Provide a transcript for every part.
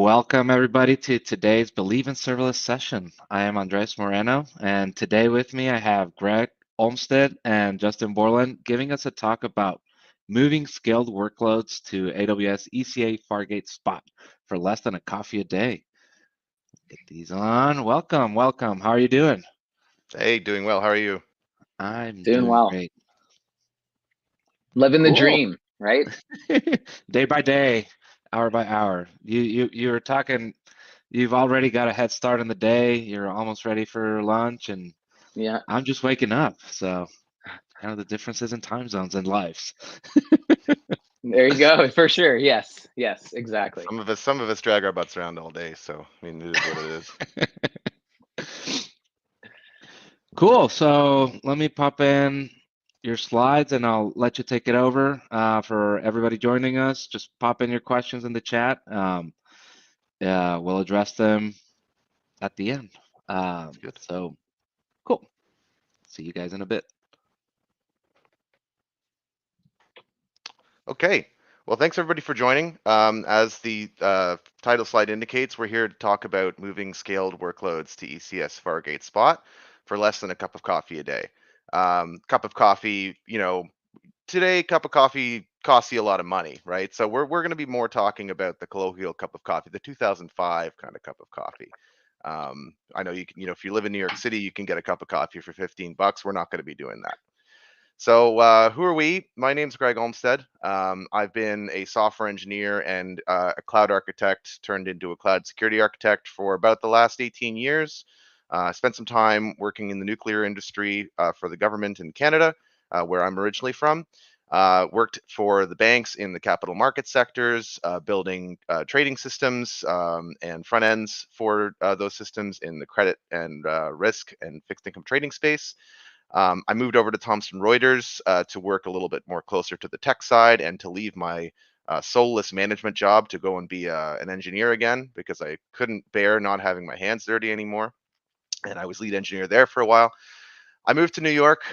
Welcome everybody to today's Believe in Serverless session. I am Andres Moreno, and today with me I have Greg Olmstead and Justin Borland giving us a talk about moving scaled workloads to AWS ECS Fargate Spot for less than a coffee a day. Get these on. Welcome. How are you doing? Hey, doing well. How are you? I'm doing well. great. Living the dream, right? Day by day, hour by hour. You were talking. You've already got a head start in the day. You're almost ready for lunch, and Yeah. I'm just waking up. So, kind of the differences in time zones and lives. There you go. For sure. Yes, exactly. Some of us drag our butts around all day, so I mean, it is what it is. Cool. So let me pop in your slides, and I'll let you take it over for everybody joining us. Just pop in your questions in the chat. We'll address them at the end. Good. So, cool. See you guys in a bit. Okay. Well, thanks everybody for joining. As the title slide indicates, we're here to talk about moving scaled workloads to ECS Fargate Spot for less than a cup of coffee a day. Cup of coffee, today cup of coffee costs you a lot of money, right? So we're going to be more talking about the colloquial cup of coffee, the 2005 kind of cup of coffee. I know you can, if you live in New York City, you can get a cup of coffee for $15. We're not going to be doing that. So who are we? My name's Greg Olmstead. I've been a software engineer and a cloud architect turned into a cloud security architect for about the last 18 years. I spent some time working in the nuclear industry for the government in Canada, where I'm originally from. Worked for the banks in the capital market sectors, building trading systems and front ends for those systems in the credit and risk and fixed income trading space. I moved over to Thomson Reuters to work a little bit more closer to the tech side and to leave my soulless management job to go and be an engineer again because I couldn't bear not having my hands dirty anymore. And I was lead engineer there for a while. I moved to New York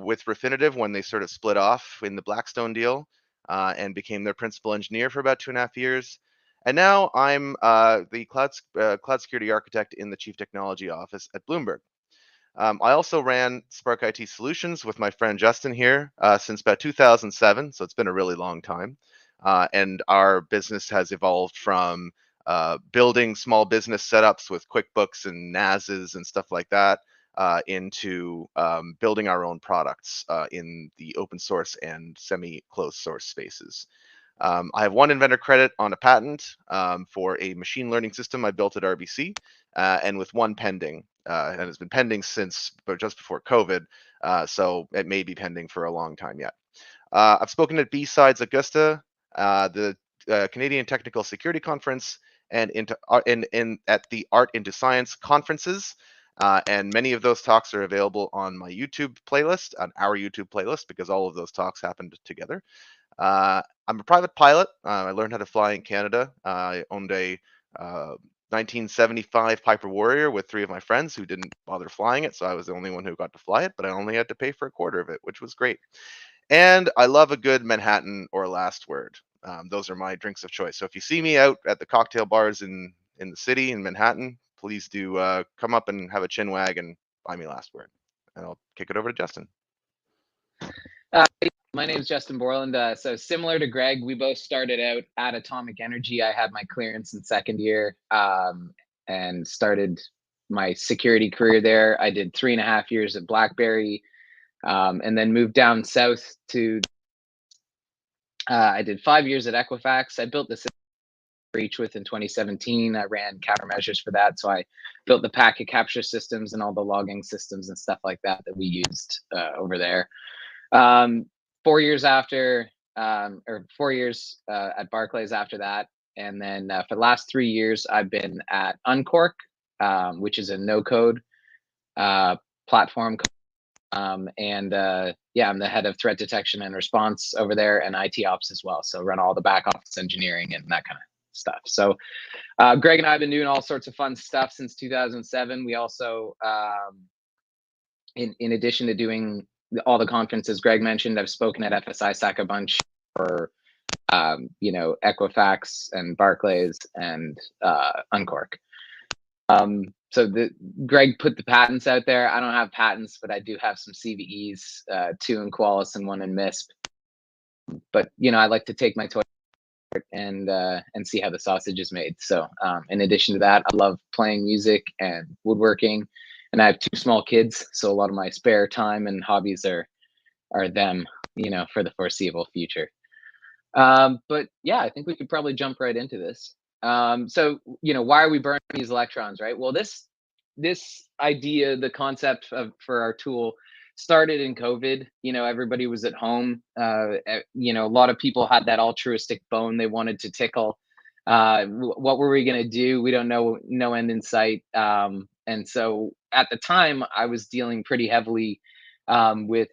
with Refinitiv when they sort of split off in the Blackstone deal and became their principal engineer for about 2.5 years. And now I'm the cloud security architect in the chief technology office at Bloomberg. I also ran Spark IT Solutions with my friend Justin here since about 2007, so it's been a really long time. And our business has evolved from building small business setups with QuickBooks and NASs and stuff like that into building our own products in the open source and semi-closed source spaces. I have one inventor credit on a patent for a machine learning system I built at RBC, and with one pending, and it's been pending since just before COVID, so it may be pending for a long time yet. I've spoken at B-Sides Augusta, the Canadian Technical Security Conference, and at the Art into Science conferences. And many of those talks are available on my YouTube playlist, on our YouTube playlist, because all of those talks happened together. I'm a private pilot. I learned how to fly in Canada. I owned a 1975 Piper Warrior with 3 of my friends who didn't bother flying it, so I was the only one who got to fly it, but I only had to pay for a quarter of it, which was great. And I love a good Manhattan or last word. Those are my drinks of choice. So if you see me out at the cocktail bars in the city in Manhattan, please do come up and have a chin wag and buy me last word. And I'll kick it over to Justin. My name is Justin Borland. So similar to Greg, we both started out at Atomic Energy. I had my clearance in second year and started my security career there. I did 3.5 years at BlackBerry and then moved down south to, I did 5 years at Equifax. I built the system breach with in 2017. I ran countermeasures for that. So I built the packet capture systems and all the logging systems and stuff like that we used over there. 4 years after, or 4 years at Barclays after that. And then for the last 3 years, I've been at Uncork, which is a no-code platform. Yeah, I'm the head of threat detection and response over there and IT ops as well. So run all the back office engineering and that kind of stuff. So Greg and I have been doing all sorts of fun stuff since 2007. We also, in addition to doing all the conferences Greg mentioned, I've spoken at FSI SAC a bunch for Equifax and Barclays and Uncork. So Greg put the patents out there. I don't have patents, but I do have some CVEs, 2 in Qualys and 1 in MISP. But I like to take my toy and see how the sausage is made. So in addition to that, I love playing music and woodworking, and I have 2 small kids, so a lot of my spare time and hobbies are them, for the foreseeable future. But yeah, I think we could probably jump right into this. So why are we burning these electrons, right? Well, this idea, the concept for our tool started in COVID. Everybody was at home. A lot of people had that altruistic bone they wanted to tickle. What were we going to do? We don't know, no end in sight. And so at the time, I was dealing pretty heavily with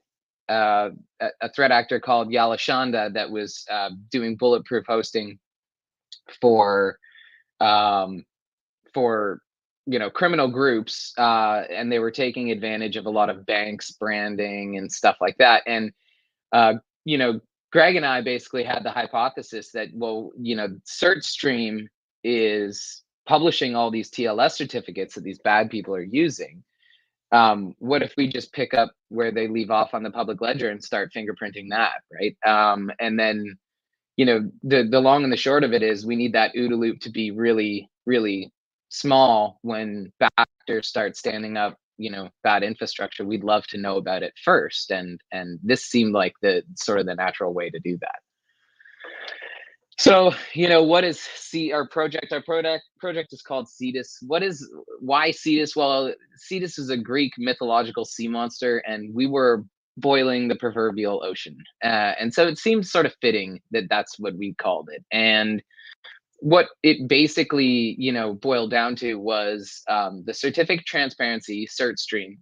a threat actor called Yalashanda that was doing bulletproof hosting for um, criminal groups, and they were taking advantage of a lot of banks branding and stuff like that. And uh, you know Greg and I basically had the hypothesis that, well, CertStream is publishing all these TLS certificates that these bad people are using. What if we just pick up where they leave off on the public ledger and start fingerprinting that, right? And then the long and the short of it is we need that OODA loop to be really, really small when bad actors start standing up, bad infrastructure. We'd love to know about it first, and this seemed like the sort of the natural way to do that. So, what is our project? Our project is called Cetus. Why Cetus? Well, Cetus is a Greek mythological sea monster, and we were boiling the proverbial ocean. And so it seemed sort of fitting that that's what we called it. And what it basically, boiled down to was the certificate transparency, CertStream,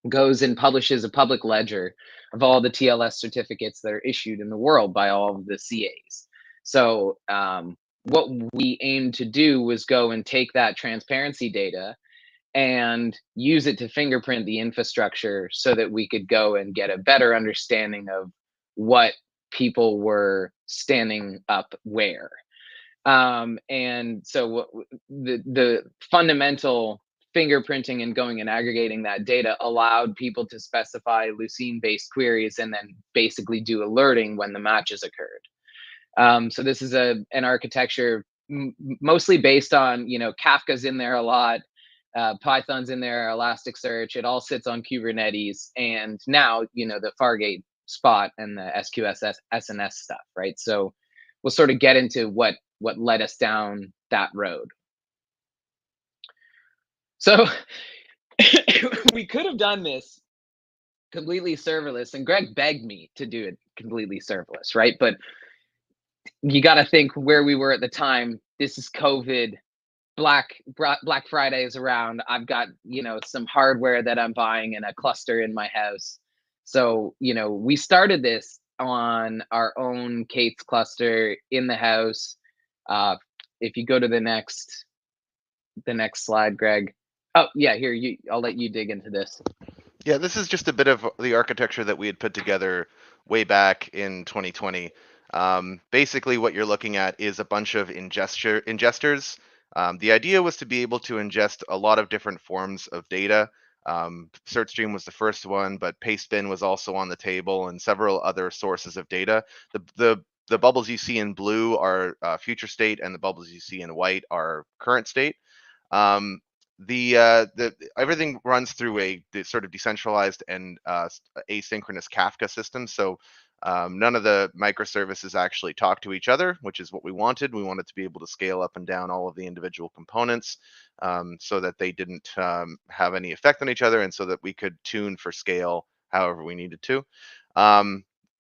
goes and publishes a public ledger of all the TLS certificates that are issued in the world by all of the CAs. So what we aimed to do was go and take that transparency data and use it to fingerprint the infrastructure so that we could go and get a better understanding of what people were standing up where. And so the fundamental fingerprinting and going and aggregating that data allowed people to specify Lucene-based queries and then basically do alerting when the matches occurred. So this is an architecture mostly based on, Kafka's in there a lot, Python's in there, Elasticsearch. It all sits on Kubernetes, and now the Fargate Spot and the SQS SNS stuff, right? So we'll sort of get into what led us down that road. So we could have done this completely serverless, and Greg begged me to do it completely serverless, right? But you got to think where we were at the time. This is COVID. Black Friday is around. I've got, some hardware that I'm buying and a cluster in my house. So, we started this on our own Kate's cluster in the house. If you go to the next slide, Greg. Oh yeah, here, I'll let you dig into this. Yeah, this is just a bit of the architecture that we had put together way back in 2020. Basically, what you're looking at is a bunch of ingesters. The idea was to be able to ingest a lot of different forms of data. CertStream was the first one, but Pastebin was also on the table, and several other sources of data. The bubbles you see in blue are future state, and the bubbles you see in white are current state. The everything runs through a sort of decentralized and asynchronous Kafka system. So none of the microservices actually talk to each other, which is what we wanted. We wanted to be able to scale up and down all of the individual components so that they didn't have any effect on each other, and so that we could tune for scale however we needed to.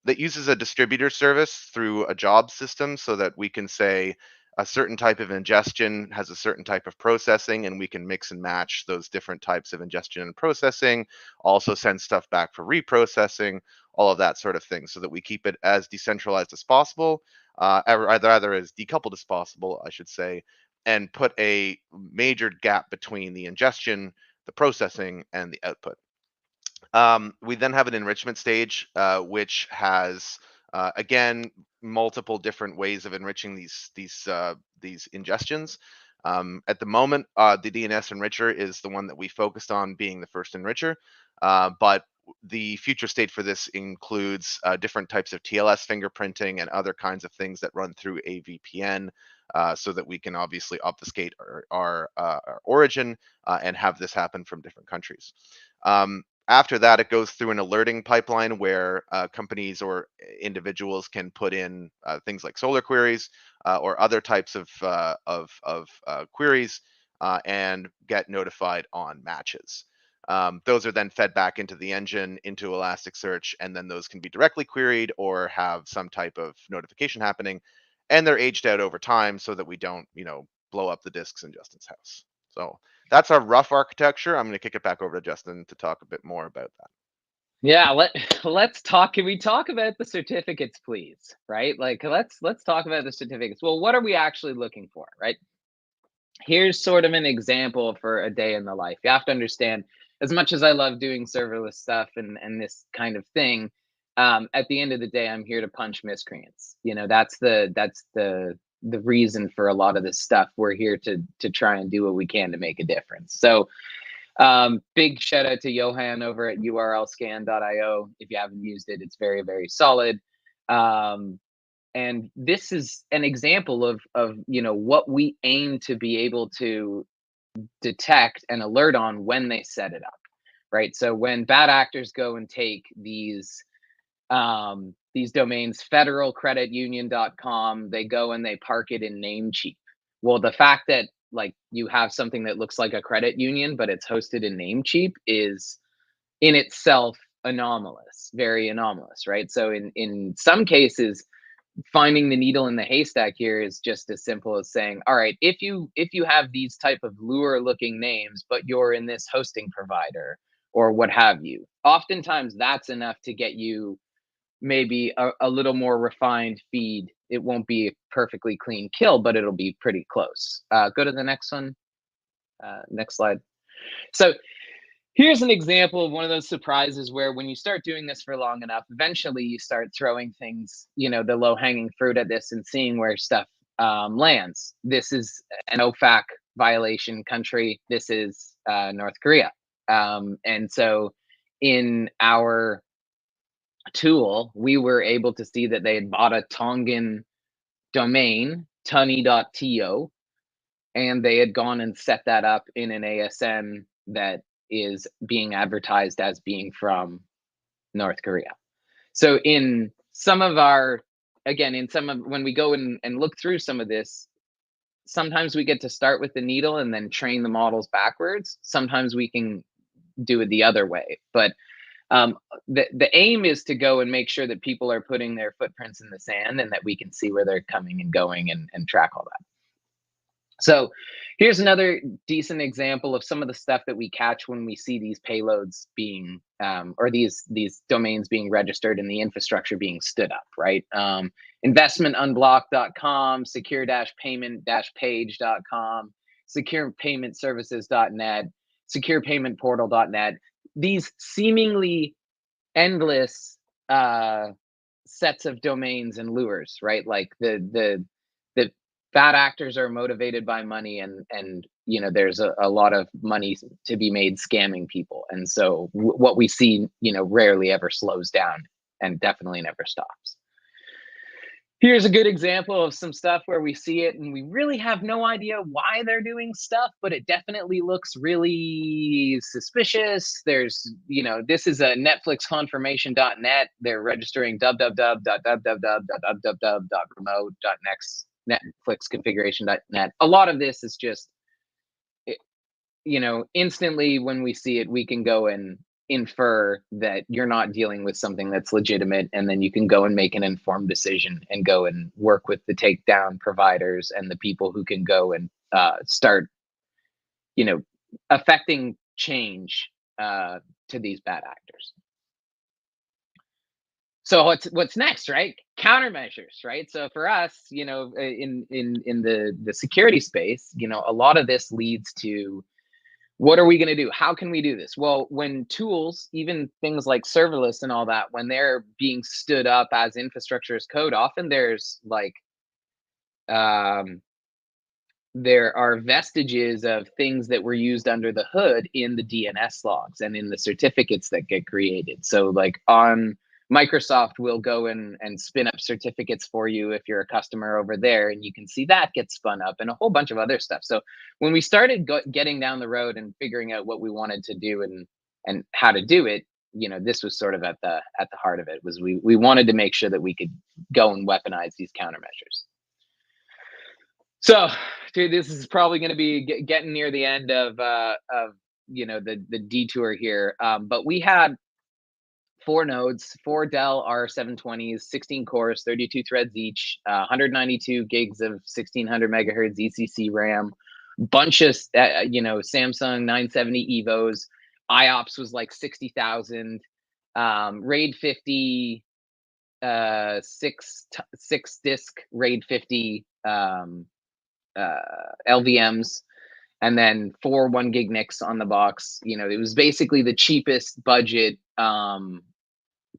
That uses a distributor service through a job system so that we can say a certain type of ingestion has a certain type of processing, and we can mix and match those different types of ingestion and processing, also send stuff back for reprocessing, all of that sort of thing, so that we keep it as decentralized as possible, either as decoupled as possible, I should say, and put a major gap between the ingestion, the processing, and the output. We then have an enrichment stage, which has Again, multiple different ways of enriching these ingestions. At the moment, the DNS enricher is the one that we focused on being the first enricher, but the future state for this includes different types of TLS fingerprinting and other kinds of things that run through a VPN, so that we can obviously obfuscate our origin and have this happen from different countries. After that, it goes through an alerting pipeline where companies or individuals can put in things like Solar queries or other types of queries and get notified on matches. Those are then fed back into the engine, into Elasticsearch, and then those can be directly queried or have some type of notification happening. And they're aged out over time so that we don't, blow up the disks in Justin's house. So that's our rough architecture. I'm going to kick it back over to Justin to talk a bit more about that. Yeah, let's talk. Can we talk about the certificates, please? Right? Like, let's talk about the certificates. Well, what are we actually looking for, right? Here's sort of an example for a day in the life. You have to understand, as much as I love doing serverless stuff and this kind of thing, at the end of the day, I'm here to punch miscreants. That's the reason for a lot of this stuff. We're here to try and do what we can to make a difference. So big shout out to Johan over at urlscan.io. If you haven't used it, it's very, very solid. And this is an example of what we aim to be able to detect and alert on when they set it up, right? So when bad actors go and take these domains, federalcreditunion.com, they go and they park it in Namecheap. Well, the fact that like you have something that looks like a credit union, but it's hosted in Namecheap is in itself anomalous, very anomalous, right? So in some cases, finding the needle in the haystack here is just as simple as saying, all right, if you have these type of lure looking names, but you're in this hosting provider or what have you, oftentimes that's enough to get you maybe a little more refined feed. It won't be a perfectly clean kill, but it'll be pretty close. Go to the next one. Next slide. So here's an example of one of those surprises where when you start doing this for long enough, eventually you start throwing things, the low hanging fruit at this and seeing where stuff lands. This is an OFAC violation country. This is North Korea. And so in our tool, we were able to see that they had bought a Tongan domain, tunny.to, and they had gone and set that up in an ASN that is being advertised as being from North Korea. So in some of our, when we go and look through some of this, sometimes we get to start with the needle and then train the models backwards. Sometimes we can do it the other way. But the aim is to go and make sure that people are putting their footprints in the sand and that we can see where they're coming and going and track all that. So here's another decent example of some of the stuff that we catch when we see these payloads being, or these domains being registered and the infrastructure being stood up, right? Investmentunblock.com, secure-payment-page.com, securepaymentservices.net, securepaymentportal.net. These seemingly endless sets of domains and lures, right? Like the bad actors are motivated by money, and there's a lot of money to be made scamming people, and so what we see rarely ever slows down and definitely never stops. Here's a good example of some stuff where we see it and we really have no idea why they're doing stuff, but it definitely looks really suspicious. There's, this is a netflixconfirmation.net. They're registering www.remote.next netflixconfiguration.net. A lot of this is just, instantly when we see it, we can go and infer that you're not dealing with something that's legitimate, and then you can go and make an informed decision and go and work with the takedown providers and the people who can go and start affecting change to these bad actors. So what's next, right? Countermeasures, right? So for us, in the security space, a lot of this leads to what are we going to do? How can we do this? Well, when tools, even things like serverless and all that, when they're being stood up as infrastructure as code, often there's like there are vestiges of things that were used under the hood in the DNS logs and in the certificates that get created. So like on Microsoft will go and spin up certificates for you if you're a customer over there, and you can see that get spun up and a whole bunch of other stuff. So when we started getting down the road and figuring out what we wanted to do and how to do it, you know, this was sort of at the heart of it. Was we wanted to make sure that we could go and weaponize these countermeasures. So, dude, this is probably going to be getting near the end of you know, the detour here. But we had 4 nodes, 4 Dell R720s, 16 cores, 32 threads each, 192 gigs of 1600 megahertz ECC RAM, bunch of you know, Samsung 970 Evos. IOPS was like 60,000. RAID 50, 6 disk RAID 50 LVMs, and then 4 1 gig NICs on the box. You know, it was basically the cheapest budget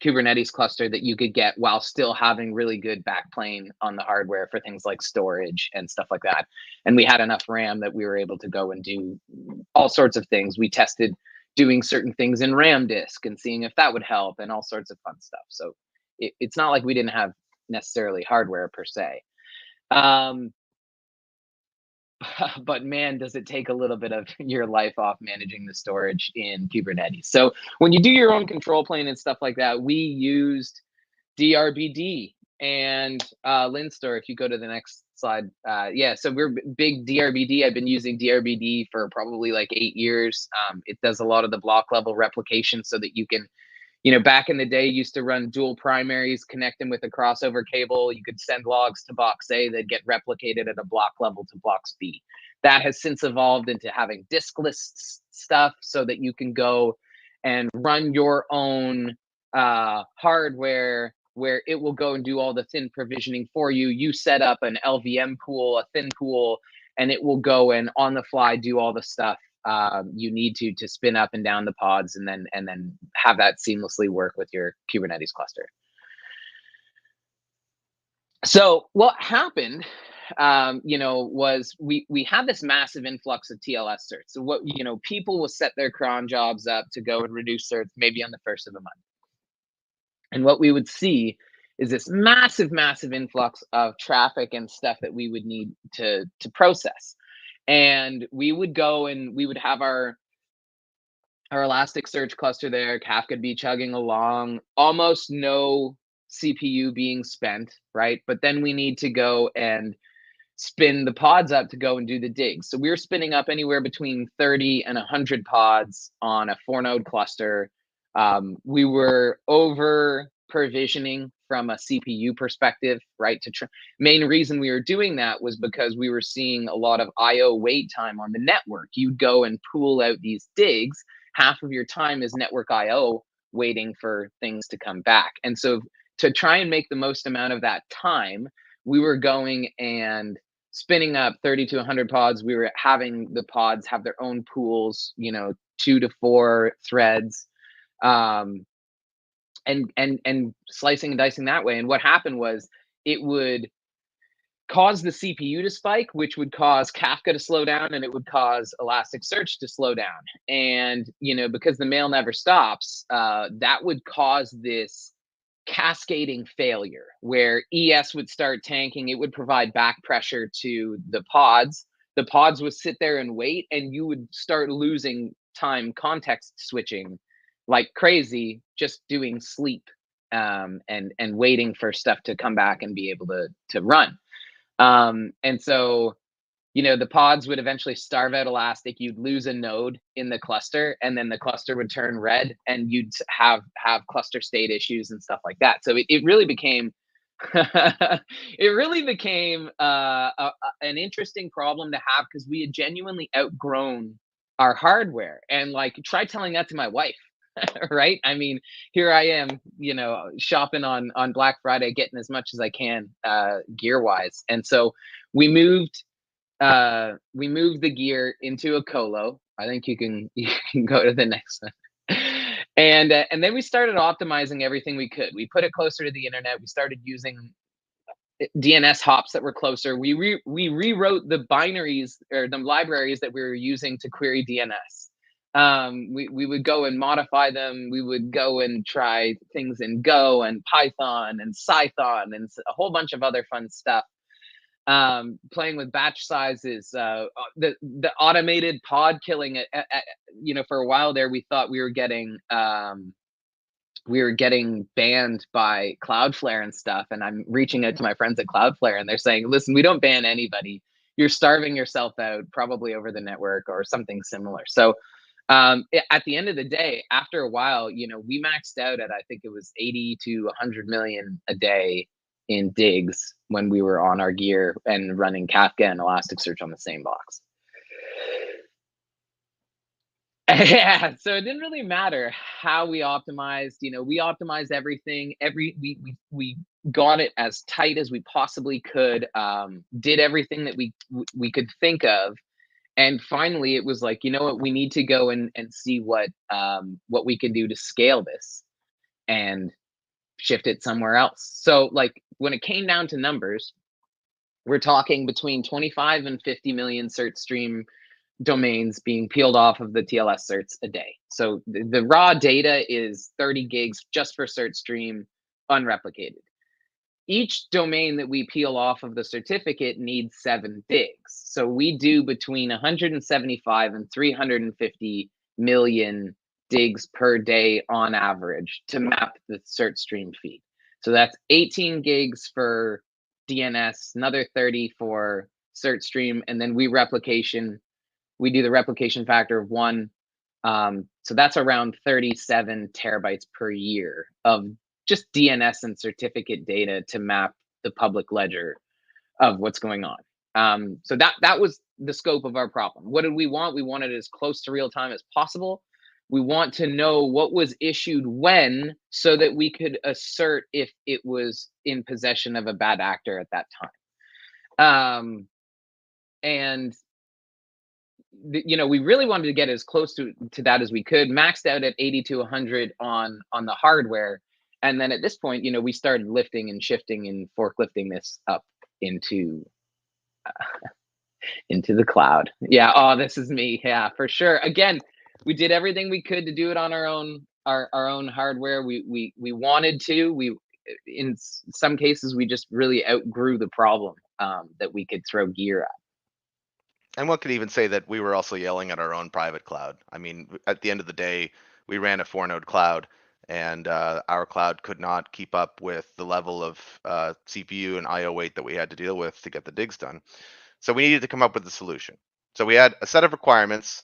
Kubernetes cluster that you could get while still having really good backplane on the hardware for things like storage and stuff like that. And we had enough RAM that we were able to go and do all sorts of things. We tested doing certain things in RAM disk and seeing if that would help and all sorts of fun stuff. So it's not like we didn't have necessarily hardware per se. But man, does it take a little bit of your life off managing the storage in Kubernetes. So when you do your own control plane and stuff like that, we used DRBD and Linstore. If you go to the next slide, yeah, so we're big DRBD. I've been using DRBD for probably like 8 years. It does a lot of the block level replication so that you can, you know, back in the day, used to run dual primaries, connect them with a crossover cable. You could send logs to box A that get replicated at a block level to box B. That has since evolved into having disk list stuff so that you can go and run your own hardware where it will go and do all the thin provisioning for you. You set up an LVM pool, a thin pool, and it will go and on the fly do all the stuff you need to spin up and down the pods and then have that seamlessly work with your Kubernetes cluster. So what happened, you know, was we had this massive influx of TLS certs. So what, you know, people will set their cron jobs up to go and reduce certs maybe on the first of the month. And what we would see is this massive influx of traffic and stuff that we would need to process. And we would go and we would have our Elasticsearch cluster there. Kafka would be chugging along, almost no CPU being spent, right? But then we need to go and spin the pods up to go and do the digs. So we were spinning up anywhere between 30 and 100 pods on a 4-node cluster. We were over provisioning from a CPU perspective, right? Main reason we were doing that was because we were seeing a lot of IO wait time on the network. You'd go and pool out these digs. Half of your time is network IO waiting for things to come back. And so to try and make the most amount of that time, we were going and spinning up 30 to 100 pods. We were having the pods have their own pools, you know, 2 to 4 threads, and slicing and dicing that way. And what happened was it would cause the CPU to spike, which would cause Kafka to slow down, and it would cause Elasticsearch to slow down. And, you know, because the mail never stops, that would cause this cascading failure where ES would start tanking. It would provide back pressure to the pods. The pods would sit there and wait, and you would start losing time context switching like crazy, just doing sleep and waiting for stuff to come back and be able to run. And so, you know, the pods would eventually starve out Elastic. You'd lose a node in the cluster, and then the cluster would turn red, and you'd have cluster state issues and stuff like that. So it really became it really became an interesting problem to have, because we had genuinely outgrown our hardware. And like, try telling that to my wife. Right? I mean, here I am, you know, shopping on Black Friday, getting as much as I can gear wise. And so we moved the gear into a colo. I think you can go to the next one. And then we started optimizing everything we could. We put it closer to the internet. We started using DNS hops that were closer. We rewrote the binaries or the libraries that we were using to query DNS. We would go and modify them. We would go and try things in Go and Python and Python and a whole bunch of other fun stuff. Playing with batch sizes, the automated pod killing. For a while there, we thought we were getting banned by Cloudflare and stuff. And I'm reaching out to my friends at Cloudflare and they're saying, listen, we don't ban anybody. You're starving yourself out probably over the network or something similar. So at the end of the day, after a while, we maxed out at, I think it was 80 to 100 million a day in digs when we were on our gear and running Kafka and Elasticsearch on the same box. Yeah, so it didn't really matter how we optimized. We optimized everything. We got it as tight as we possibly could. Did everything that we could think of, and finally, it was like, you know what, we need to go and see what we can do to scale this and shift it somewhere else. So, like, when it came down to numbers, we're talking between 25 and 50 million cert stream domains being peeled off of the TLS certs a day. So the raw data is 30 gigs just for cert stream, unreplicated. Each domain that we peel off of the certificate needs 7 digs. So we do between 175 and 350 million digs per day on average to map the cert stream feed. So that's 18 gigs for DNS, another 30 for cert stream, and then we do the replication factor of 1. So that's around 37 terabytes per year of just DNS and certificate data to map the public ledger of what's going on. So that was the scope of our problem. What did we want? We wanted it as close to real time as possible. We want to know what was issued when, so that we could assert if it was in possession of a bad actor at that time. And we really wanted to get as close to that as we could, maxed out at 80 to 100 on the hardware. And then at this point, we started lifting and shifting and forklifting this up into the cloud. Yeah. Oh, this is me. Yeah, for sure. Again, we did everything we could to do it on our own hardware. We wanted to. In some cases, we just really outgrew the problem that we could throw gear at. And one could even say that we were also yelling at our own private cloud. I mean, at the end of the day, we ran a 4-node cloud, and our cloud could not keep up with the level of CPU and I/O weight that we had to deal with to get the digs done. So we needed to come up with a solution. So we had a set of requirements.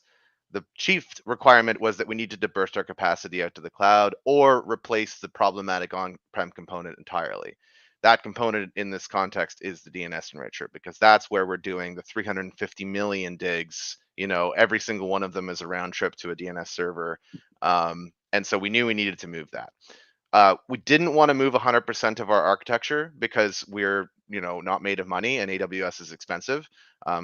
The chief requirement was that we needed to burst our capacity out to the cloud or replace the problematic on-prem component entirely. That component in this context is the DNS enricher, because that's where we're doing the 350 million digs. Every single one of them is a round trip to a DNS server. And so we knew we needed to move that. We didn't want to move 100% of our architecture because we're not made of money, and AWS is expensive,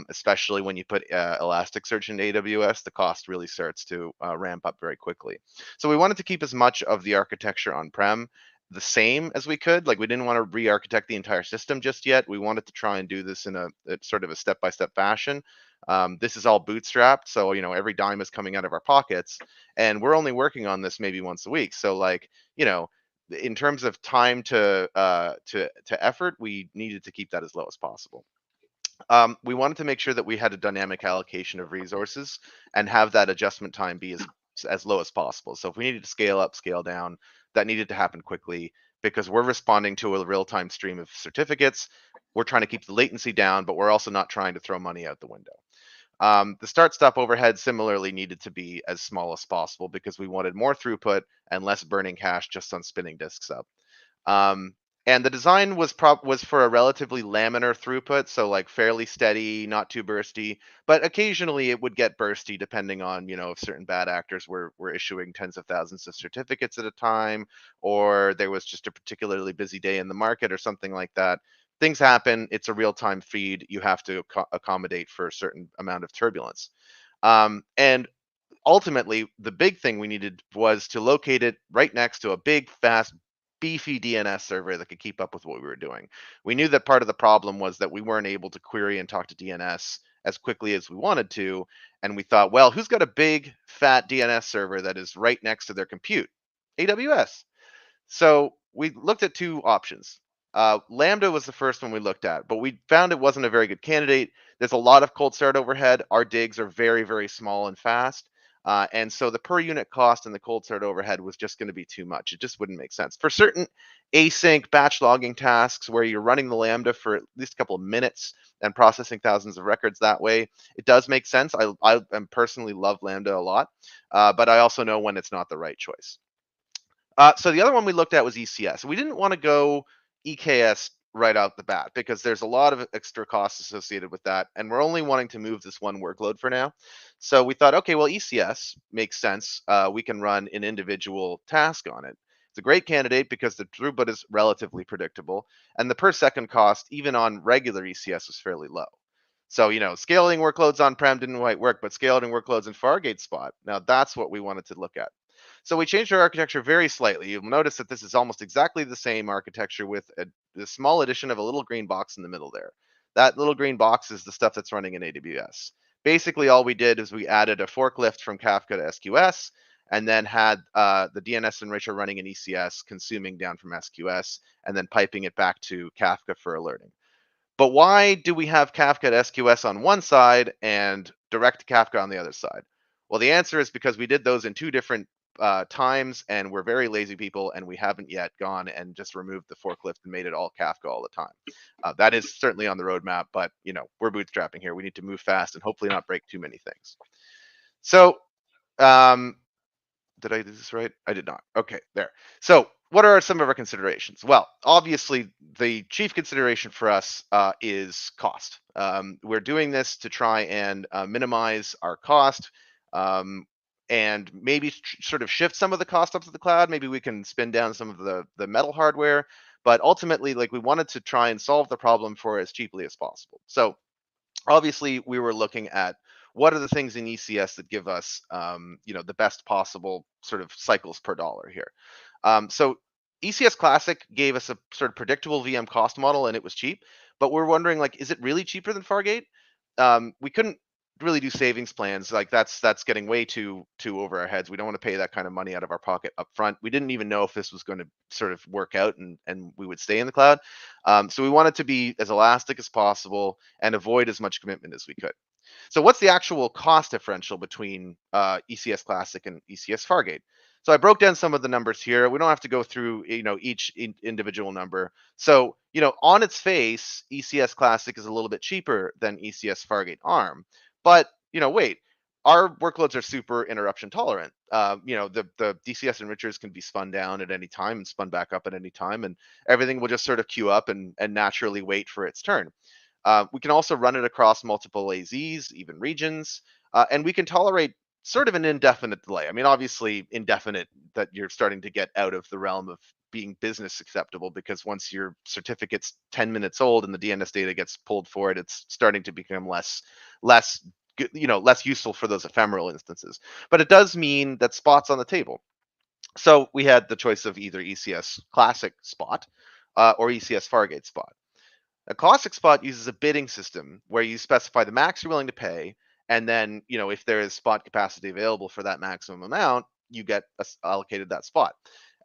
especially when you put Elasticsearch into AWS. The cost really starts to ramp up very quickly. So we wanted to keep as much of the architecture on-prem the same as we could. Like, we didn't want to re-architect the entire system just yet. We wanted to try and do this in a sort of a step-by-step fashion. This is all bootstrapped, so every dime is coming out of our pockets, and we're only working on this maybe once a week. So, like, in terms of time to effort, we needed to keep that as low as possible. We wanted to make sure that we had a dynamic allocation of resources and have that adjustment time be as low as possible. So if we needed to scale up, scale down, that needed to happen quickly, because we're responding to a real-time stream of certificates. We're trying to keep the latency down, but we're also not trying to throw money out the window. The start-stop overhead similarly needed to be as small as possible, because we wanted more throughput and less burning cash just on spinning disks up. And the design was for a relatively laminar throughput, so like fairly steady, not too bursty, but occasionally it would get bursty depending on, if certain bad actors were issuing tens of thousands of certificates at a time, or there was just a particularly busy day in the market or something like that. Things happen. It's a real-time feed. You have to accommodate for a certain amount of turbulence. And ultimately, the big thing we needed was to locate it right next to a big, fast, beefy DNS server that could keep up with what we were doing. We knew that part of the problem was that we weren't able to query and talk to DNS as quickly as we wanted to. And we thought, well, who's got a big, fat DNS server that is right next to their compute? AWS. So we looked at two options. Lambda was the first one we looked at, but we found it wasn't a very good candidate. There's a lot of cold start overhead. Our digs are very, very small and fast. And so the per unit cost and the cold start overhead was just going to be too much. It just wouldn't make sense. For certain async batch logging tasks where you're running the Lambda for at least a couple of minutes and processing thousands of records that way, it does make sense. I personally love Lambda a lot, but I also know when it's not the right choice. So the other one we looked at was ECS. We didn't want to go EKS right out the bat because there's a lot of extra costs associated with that, and we're only wanting to move this one workload for now. So we thought, okay, well, ECS makes sense. We can run an individual task on it. It's a great candidate because the throughput is relatively predictable, and the per second cost, even on regular ECS, was fairly low. So, scaling workloads on-prem didn't quite work, but scaling workloads in Fargate Spot, now that's what we wanted to look at. So we changed our architecture very slightly. You'll notice that this is almost exactly the same architecture with the small addition of a little green box in the middle there. That little green box is the stuff that's running in AWS. Basically, all we did is we added a forklift from Kafka to SQS and then had the DNS enricher running in ECS consuming down from SQS and then piping it back to Kafka for alerting. But why do we have Kafka at SQS on one side and direct Kafka on the other side? Well, the answer is because we did those in two different times, and we're very lazy people, and we haven't yet gone and just removed the forklift and made it all Kafka all the time. That is certainly on the roadmap, but we're bootstrapping here. We need to move fast and hopefully not break too many things. So, did I do this right? I did not. Okay, there. So what are some of our considerations? Well, obviously, the chief consideration for us is cost. We're doing this to try and minimize our cost and maybe sort of shift some of the cost up to the cloud. Maybe we can spin down some of the metal hardware. But ultimately, we wanted to try and solve the problem for as cheaply as possible. So obviously, we were looking at what are the things in ECS that give us, the best possible sort of cycles per dollar here. So ECS Classic gave us a sort of predictable VM cost model, and it was cheap. But we're wondering, is it really cheaper than Fargate? We couldn't really do savings plans. That's getting way too over our heads. We don't want to pay that kind of money out of our pocket up front. We didn't even know if this was going to sort of work out and we would stay in the cloud. So we wanted to be as elastic as possible and avoid as much commitment as we could. So what's the actual cost differential between ECS Classic and ECS Fargate? So I broke down some of the numbers here. We don't have to go through each individual number. So on its face, ECS Classic is a little bit cheaper than ECS Fargate ARM. But wait, our workloads are super interruption tolerant. The DCS enrichers can be spun down at any time and spun back up at any time, and everything will just sort of queue up and naturally wait for its turn. We can also run it across multiple AZs, even regions, and we can tolerate sort of an indefinite delay. I mean, obviously indefinite that you're starting to get out of the realm of being business acceptable, because once your certificate's 10 minutes old and the DNS data gets pulled for it, it's starting to become less useful for those ephemeral instances. But it does mean that Spot's on the table. So we had the choice of either ECS Classic Spot or ECS Fargate Spot. A Classic Spot uses a bidding system where you specify the max you're willing to pay, and then if there is spot capacity available for that maximum amount, you get allocated that spot.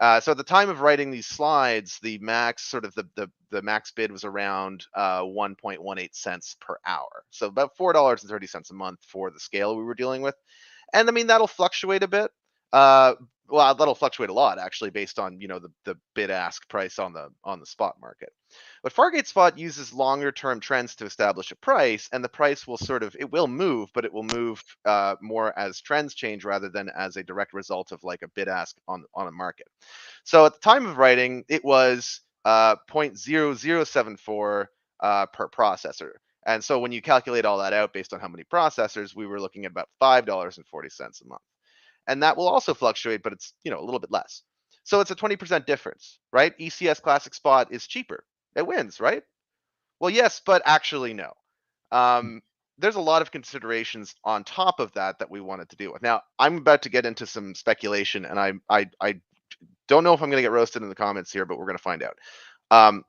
So at the time of writing these slides, the max the max bid was around 1.18 cents per hour, so about $4.30 a month for the scale we were dealing with. And I mean, that'll fluctuate a bit. Well, that'll fluctuate a lot actually, based on the bid ask price on the spot market. But Fargate Spot uses longer term trends to establish a price, and the price will it will move, but it will move more as trends change rather than as a direct result of a bid ask on a market. So at the time of writing, it was 0.0074 per processor. And so when you calculate all that out based on how many processors, we were looking at about $5.40 a month. And that will also fluctuate, but it's a little bit less. So it's a 20% difference, right? ECS Classic Spot is cheaper. It wins, right? Well, yes, but actually no. there's a lot of considerations on top of that we wanted to deal with. Now, I'm about to get into some speculation, and I don't know if I'm going to get roasted in the comments here, but we're going to find out.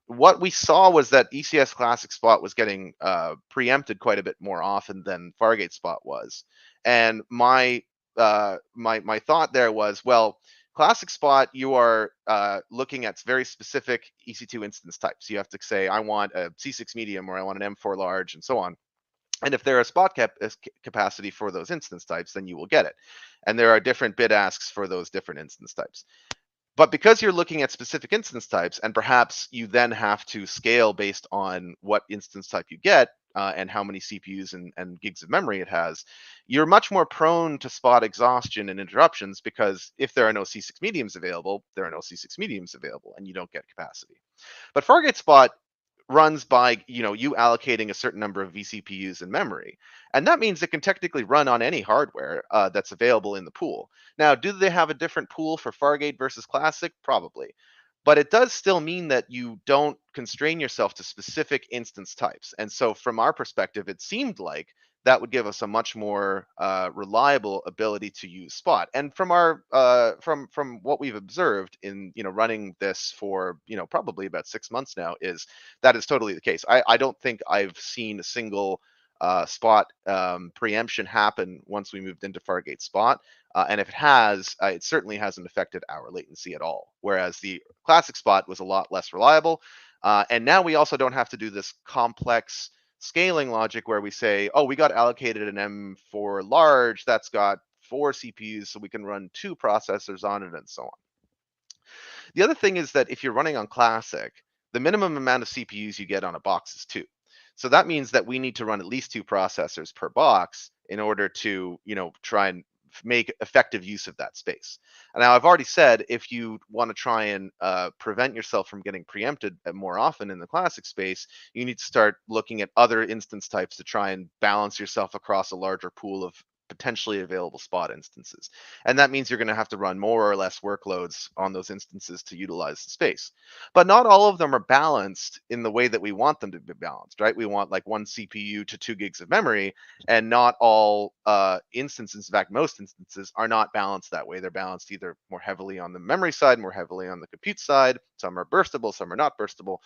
What we saw was that ECS Classic Spot was getting preempted quite a bit more often than Fargate Spot was, and my thought there was, well, Classic Spot, you are looking at very specific EC2 instance types. You have to say, I want a C6 medium, or I want an M4 large, and so on. And if there are spot capacity for those instance types, then you will get it. And there are different bid asks for those different instance types. But because you're looking at specific instance types, and perhaps you then have to scale based on what instance type you get and how many CPUs and gigs of memory it has, you're much more prone to spot exhaustion and interruptions, because if there are no C6 mediums available, there are no C6 mediums available, and you don't get capacity. But Fargate Spot runs by you allocating a certain number of vCPUs in memory, and that means it can technically run on any hardware that's available in the pool. Now, do they have a different pool for Fargate versus Classic? Probably, but it does still mean that you don't constrain yourself to specific instance types. And so from our perspective, it seemed like that would give us a much more reliable ability to use Spot. And from our from what we've observed in running this for probably about 6 months now, is that is totally the case. I don't think I've seen a single Spot preemption happen once we moved into Fargate Spot. And if it has, it certainly hasn't affected our latency at all. Whereas the Classic Spot was a lot less reliable. And now we also don't have to do this complex scaling logic where we say, oh, we got allocated an M4 large that's got 4 CPUs, so we can run 2 processors on it, and so on. The other thing is that if you're running on Classic, the minimum amount of CPUs you get on a box is 2. So that means that we need to run at least 2 processors per box in order to, try and make effective use of that space. And now, I've already said, if you want to try and prevent yourself from getting preempted more often in the Classic space, you need to start looking at other instance types to try and balance yourself across a larger pool of potentially available Spot instances. And that means you're going to have to run more or less workloads on those instances to utilize the space. But not all of them are balanced in the way that we want them to be balanced, right? We want like 1 CPU to 2 gigs of memory, and not all instances, in fact, most instances are not balanced that way. They're balanced either more heavily on the memory side, more heavily on the compute side. Some are burstable, some are not burstable.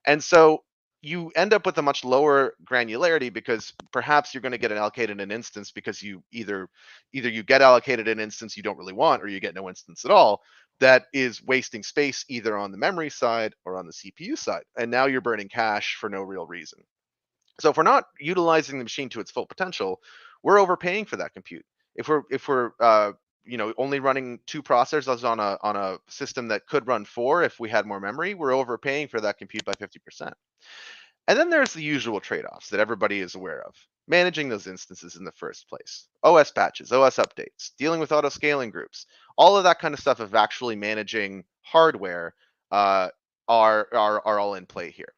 And so you end up with a much lower granularity, because perhaps you're going to get allocated an instance because you either you get allocated an instance you don't really want, or you get no instance at all, that is wasting space either on the memory side or on the CPU side. And now you're burning cache for no real reason. So if we're not utilizing the machine to its full potential, we're overpaying for that compute. If we're only running 2 processors on a system that could run 4 if we had more memory, we're overpaying for that compute by 50%. And then there's the usual trade-offs that everybody is aware of. Managing those instances in the first place. OS patches, OS updates, dealing with auto-scaling groups, all of that kind of stuff of actually managing hardware are all in play here.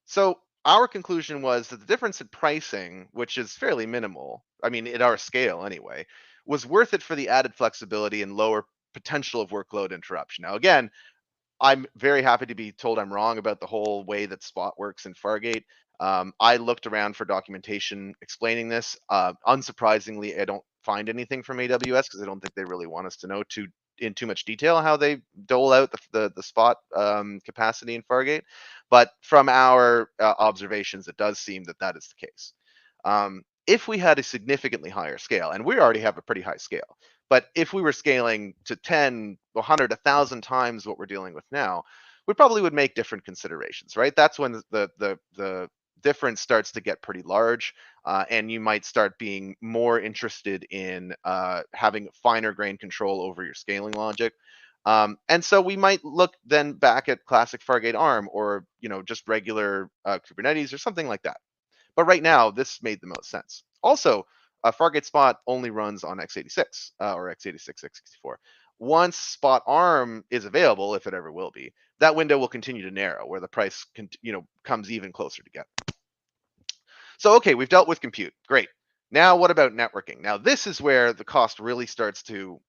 So our conclusion was that the difference in pricing, which is fairly minimal, I mean, at our scale anyway, was worth it for the added flexibility and lower potential of workload interruption. Now, again, I'm very happy to be told I'm wrong about the whole way that Spot works in Fargate. I looked around for documentation explaining this. Unsurprisingly, I don't find anything from AWS, because I don't think they really want us to know in too much detail how they dole out the Spot capacity in Fargate. But from our observations, it does seem that is the case. If we had a significantly higher scale, and we already have a pretty high scale, but if we were scaling to 10, 100, 1,000 times what we're dealing with now, we probably would make different considerations, right? That's when the difference starts to get pretty large, and you might start being more interested in having finer grained control over your scaling logic. And so we might look then back at classic Fargate ARM, or just regular Kubernetes or something like that. But right now, this made the most sense. Also, Fargate Spot only runs on x86 or x86, x64. Once Spot ARM is available, if it ever will be, that window will continue to narrow, where the price comes even closer together. So, okay, we've dealt with compute. Great. Now, what about networking? Now, this is where the cost really starts to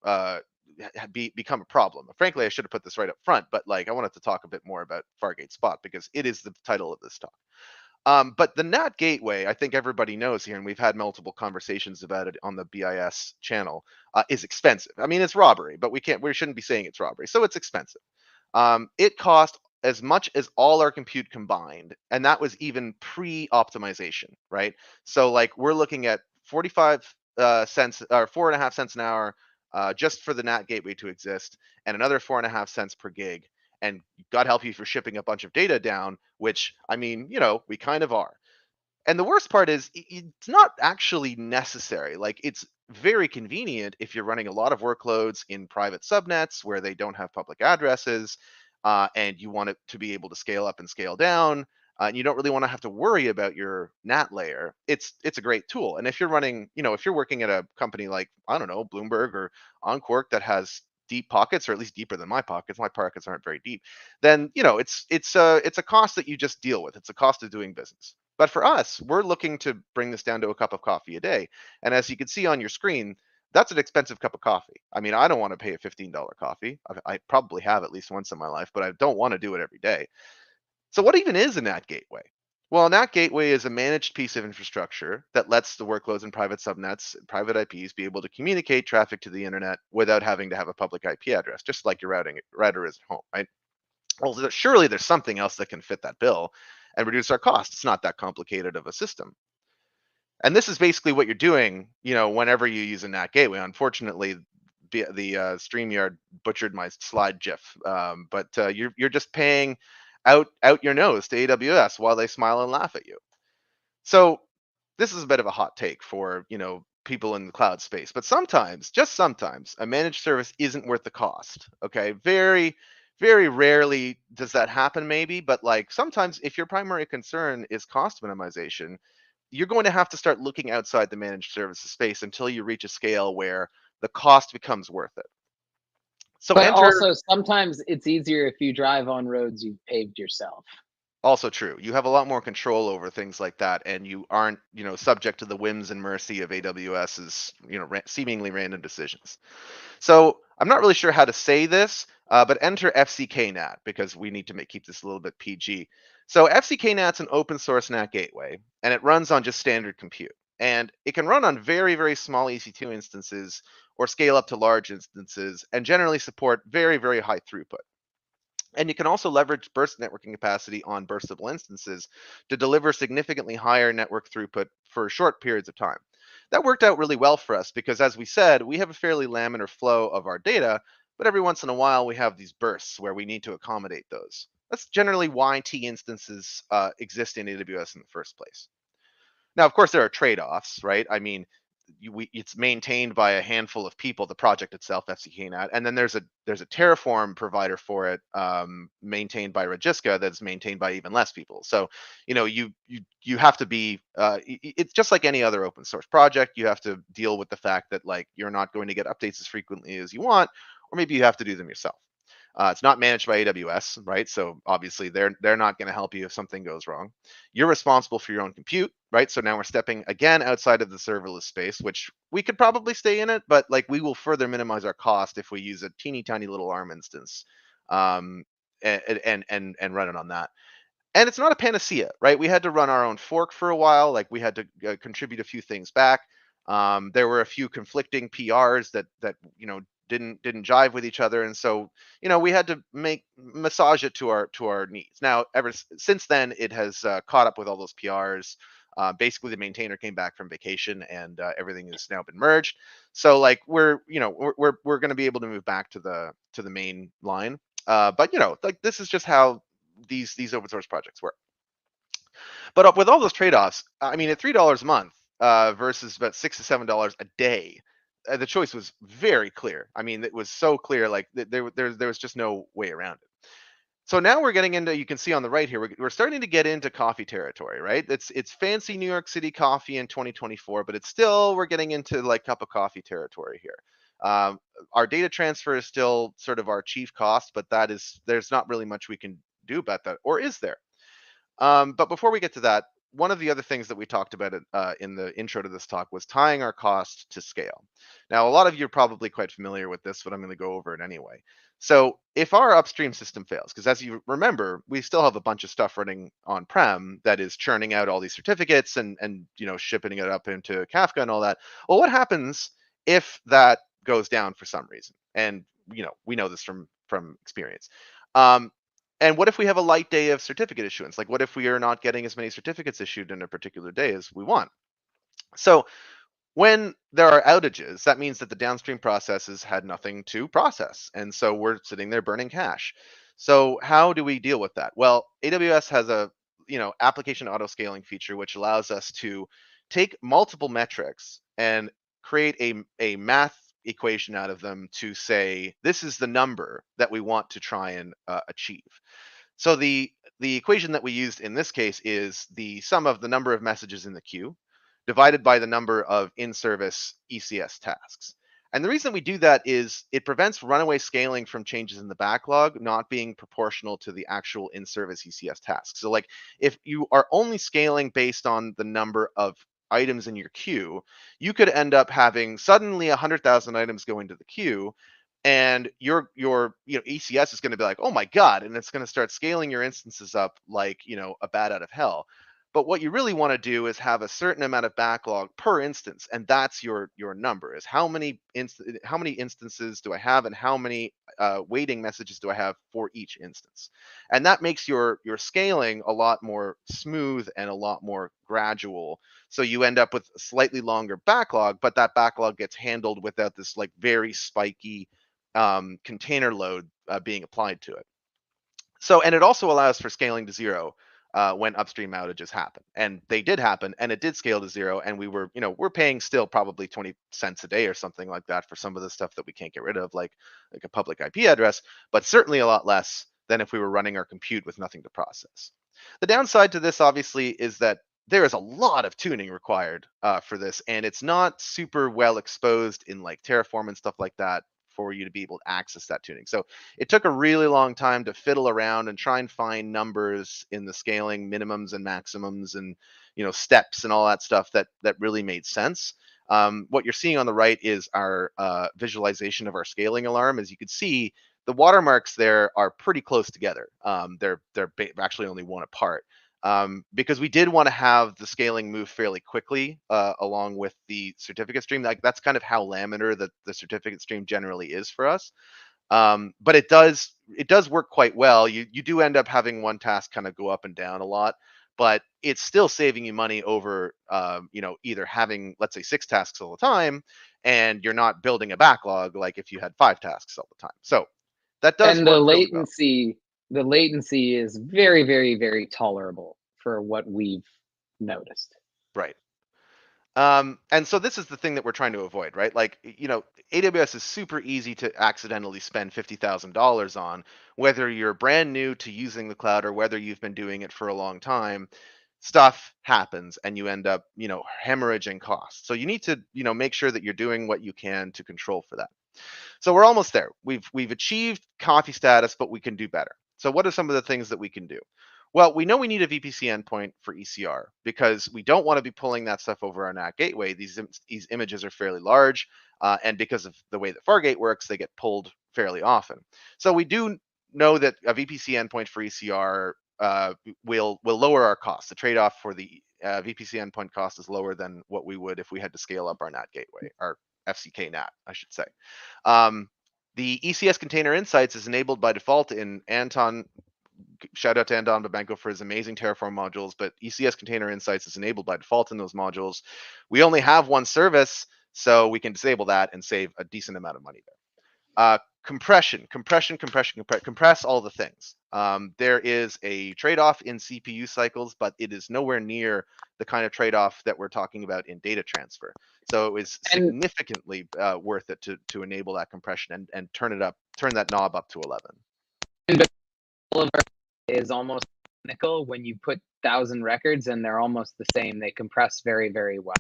become a problem. Frankly, I should have put this right up front, but I wanted to talk a bit more about Fargate Spot, because it is the title of this talk. But the NAT gateway, I think everybody knows here, and we've had multiple conversations about it on the BIS channel, is expensive. I mean, it's robbery, but we shouldn't be saying it's robbery. So it's expensive. It cost as much as all our compute combined, and that was even pre-optimization, right? So like we're looking at 45 cents or 4.5 cents an hour just for the NAT gateway to exist, and another 4.5 cents per gig. And God help you for shipping a bunch of data down, which I mean, we kind of are. And the worst part is it's not actually necessary. Like it's very convenient if you're running a lot of workloads in private subnets where they don't have public addresses, and you want it to be able to scale up and scale down. And you don't really want to have to worry about your NAT layer. It's a great tool. And if you're running, if you're working at a company like, I don't know, Bloomberg or Onquark that has deep pockets, or at least deeper than my pockets. My pockets aren't very deep. Then it's a cost that you just deal with. It's a cost of doing business. But for us, we're looking to bring this down to a cup of coffee a day. And as you can see on your screen, that's an expensive cup of coffee. I mean, I don't want to pay a $15 coffee. I probably have at least once in my life, but I don't want to do it every day. So what even is a NAT gateway? Well, a NAT gateway is a managed piece of infrastructure that lets the workloads in private subnets, private IPs, be able to communicate traffic to the internet without having to have a public IP address, just like your router is at home, right? Well, surely there's something else that can fit that bill and reduce our costs. It's not that complicated of a system. And this is basically what you're doing, whenever you use a NAT gateway. Unfortunately, the StreamYard butchered my slide GIF, but you're just paying out your nose to AWS while they smile and laugh at you. So this is a bit of a hot take for people in the cloud space, but sometimes, just sometimes, a managed service isn't worth the cost. Okay, very very rarely does that happen, maybe, but like sometimes if your primary concern is cost minimization, you're going to have to start looking outside the managed services space until you reach a scale where the cost becomes worth it. So But enter also, sometimes it's easier if you drive on roads you've paved yourself. Also true. You have a lot more control over things like that, and you aren't, subject to the whims and mercy of AWS's, seemingly random decisions. So I'm not really sure how to say this, but enter FCKNAT because we need to keep this a little bit PG. So FCKNAT's an open source NAT gateway, and it runs on just standard compute. And it can run on very, very small EC2 instances or scale up to large instances and generally support very, very high throughput. And you can also leverage burst networking capacity on burstable instances to deliver significantly higher network throughput for short periods of time. That worked out really well for us because, as we said, we have a fairly laminar flow of our data, but every once in a while we have these bursts where we need to accommodate those. That's generally why T instances exist in AWS in the first place. Now, of course, there are trade-offs, right? I mean, it's maintained by a handful of people, the project itself, FCKNAT, and then there's a Terraform provider for it, maintained by Regiska, that's maintained by even less people. So, you have to be. It's just like any other open source project. You have to deal with the fact that like you're not going to get updates as frequently as you want, or maybe you have to do them yourself. It's not managed by AWS, right? So obviously they're not going to help you if something goes wrong. You're responsible for your own compute, right? So now we're stepping again outside of the serverless space, which we could probably stay in it, but like we will further minimize our cost if we use a teeny tiny little ARM instance, and run it on that. And it's not a panacea, right? We had to run our own fork for a while. Like we had to contribute a few things back. There were a few conflicting PRs that didn't jive with each other, and so we had to massage it to our needs. Now, since then, it has caught up with all those PRs. Basically, the maintainer came back from vacation, and everything has now been merged. So, like we're going to be able to move back to the main line. But like this is just how these open source projects work. But with all those trade-offs, I mean, at $3 a month versus about $6 to $7 a day, the choice was very clear. I mean, it was so clear, like there was just no way around it. So now we're getting into, you can see on the right here, we're starting to get into coffee territory, right? It's fancy New York City coffee in 2024, but we're getting into like cup of coffee territory here. Our data transfer is still sort of our chief cost, but there's not really much we can do about that, or is there? But before we get to that, one of the other things that we talked about in the intro to this talk was tying our cost to scale. Now, a lot of you are probably quite familiar with this, but I'm going to go over it anyway. So if our upstream system fails, because as you remember, we still have a bunch of stuff running on-prem that is churning out all these certificates and shipping it up into Kafka and all that. Well, what happens if that goes down for some reason? And we know this from experience. And what if we have a light day of certificate issuance? Like, what if we are not getting as many certificates issued in a particular day as we want? So when there are outages, that means that the downstream processes had nothing to process. And so we're sitting there burning cash. So how do we deal with that? Well, AWS has a application auto scaling feature, which allows us to take multiple metrics and create a math equation out of them to say, this is the number that we want to try and achieve. So the equation that we used in this case is the sum of the number of messages in the queue divided by the number of in-service ECS tasks. And the reason we do that is it prevents runaway scaling from changes in the backlog not being proportional to the actual in-service ECS tasks. So like if you are only scaling based on the number of items in your queue, you could end up having suddenly 100,000 items go into the queue, and your ECS is going to be like, oh my God, and it's going to start scaling your instances up like a bat out of hell. But what you really want to do is have a certain amount of backlog per instance, and that's your number. Is how many instances do I have, and how many waiting messages do I have for each instance? And that makes your scaling a lot more smooth and a lot more gradual. So you end up with a slightly longer backlog, but that backlog gets handled without this like very spiky container load being applied to it. So, and it also allows for scaling to zero when upstream outages happen, and they did happen, and it did scale to zero, and we were, we're paying still probably 20 cents a day or something like that for some of the stuff that we can't get rid of, like a public IP address, but certainly a lot less than if we were running our compute with nothing to process. The downside to this, obviously, is that there is a lot of tuning required for this, and it's not super well exposed in like Terraform and stuff like that for you to be able to access that tuning. So it took a really long time to fiddle around and try and find numbers in the scaling minimums and maximums and steps and all that stuff that really made sense. What you're seeing on the right is our visualization of our scaling alarm. As you can see, the watermarks there are pretty close together. They're actually only one apart. Because we did want to have the scaling move fairly quickly along with the certificate stream. Like that's kind of how laminar the certificate stream generally is for us. But it does work quite well. You do end up having one task kind of go up and down a lot, but it's still saving you money over either having, let's say, 6 tasks all the time, and you're not building a backlog like if you had 5 tasks all the time. So that does and work really well. The latency is very, very, very tolerable for what we've noticed. Right. And so this is the thing that we're trying to avoid, right? Like, AWS is super easy to accidentally spend $50,000 on, whether you're brand new to using the cloud or whether you've been doing it for a long time. Stuff happens and you end up, hemorrhaging costs. So you need to, make sure that you're doing what you can to control for that. So we're almost there. We've achieved coffee status, but we can do better. So what are some of the things that we can do? Well, we know we need a VPC endpoint for ECR because we don't want to be pulling that stuff over our NAT gateway. These images are fairly large, and because of the way that Fargate works, they get pulled fairly often. So we do know that a VPC endpoint for ECR will lower our costs. The trade-off for the VPC endpoint cost is lower than what we would if we had to scale up our NAT gateway, our FCK NAT, I should say. The ECS Container Insights is enabled by default in Anton. Shout out to Anton Babenko for his amazing Terraform modules, but ECS Container Insights is enabled by default in those modules. We only have one service, so we can disable that and save a decent amount of money there. Compress all the things. There is a trade-off in CPU cycles, but it is nowhere near the kind of trade-off that we're talking about in data transfer. So it was significantly worth it to enable that compression and turn that knob up to 11. Is almost nickel when you put 1,000 records and they're almost the same. They compress very, very well.